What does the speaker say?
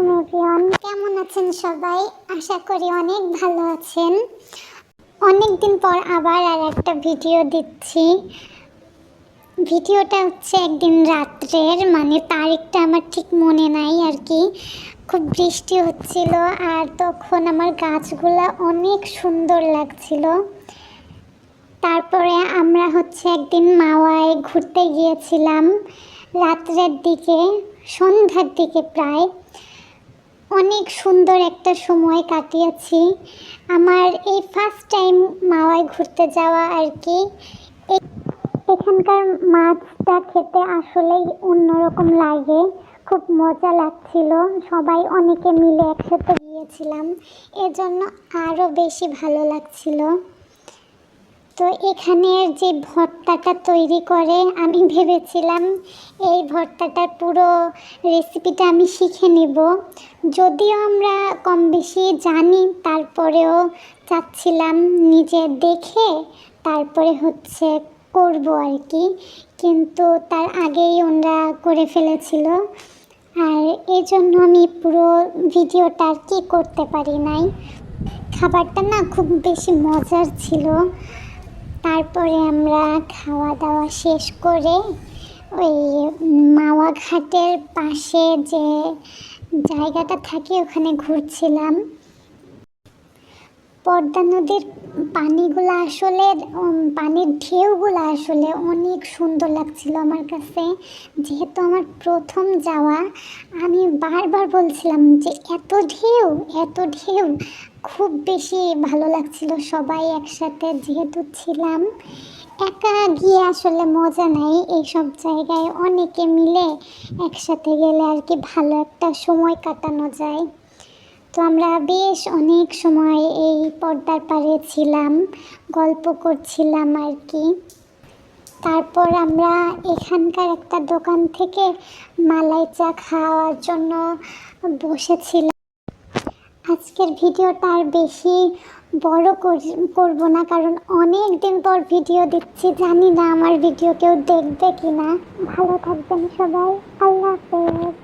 আলাইকুম এভরিওয়ান, কেমন আছেন সবাই? আশা করি অনেক ভালো আছেন। অনেক দিন পর আবার আর একটা ভিডিও দিচ্ছি। ভিডিওটা হচ্ছে একদিন রাত্রের, মানে তারিখটা আমার ঠিক মনে নাই আর কি। খুব বৃষ্টি হচ্ছিল আর তখন আমার গাছগুলা অনেক সুন্দর লাগছিল। তারপরে আমরা একদিন মাওয়ায় ঘুরতে গিয়েছিলাম রাত্রের দিকে, সন্ধ্যার দিকে প্রায়। অনেক সুন্দর একটা সময় কাটিয়েছি। আমার এই ফার্স্ট টাইম মাওয়ায় ঘুরতে যাওয়া আর কি। এখানকার মাছটা খেতে আসলেই অন্যরকম লাগে, খুব মজা লাগছিল। সবাই অনেকে মিলে একসাথে গিয়েছিলাম, এজন্য আরও বেশি ভালো লাগছিল। তো এখানের যে ভর্তাটা তৈরি করে, আমি ভেবেছিলাম এই ভর্তাটার পুরো রেসিপিটা আমি শিখে নেব। যদিও আমরা কম বেশি জানি, তারপরেও চাচ্ছিলাম নিজে দেখে তারপরে করব আর কি। কিন্তু তার আগেই ওনারা করে ফেলেছিল, আর এই জন্য আমি পুরো ভিডিওটা আর কি করতে পারি নাই। খাবারটা না খুব বেশি মজার ছিল। তারপরে আমরা খাওয়া দাওয়া শেষ করে ওই মাওয়া ঘাটের পাশে যে জায়গাটা থাকে ওখানে ঘুরছিলাম। পদ্মা নদীর পানিগুলো আসলে পানির ঢেউগুলো আসলে অনেক সুন্দর লাগছিল আমার কাছে। যেহেতু আমার প্রথম যাওয়া, আমি বারবার বলছিলাম যে এত ঢেউ, এত ঢেউ। খুব বেশি ভালো লাগছিল সবাই একসাথে যেহেতু ছিলাম। একা গিয়ে আসলে মজা নাই, এইসব জায়গায় অনেকে মিলে একসাথে গেলে আর কি ভালো একটা সময় কাটানো যায়। তো আমরা বেশ অনেক সময় এই পদ্মার পাড়ে ছিলাম, গল্প করছিলাম আর কি। তারপর আমরা এখানকার একটা দোকান থেকে মালাই চা খাওয়ার জন্য বসেছিলাম। আজকের ভিডিওটা আর বেশি বড় করব না, কারণ অনেক দিন পর ভিডিও দিচ্ছি। জানি না আমার ভিডিও কেউ দেখবে কিনা। ভালো থাকবেন সবাই, আল্লাহ হাফেজ।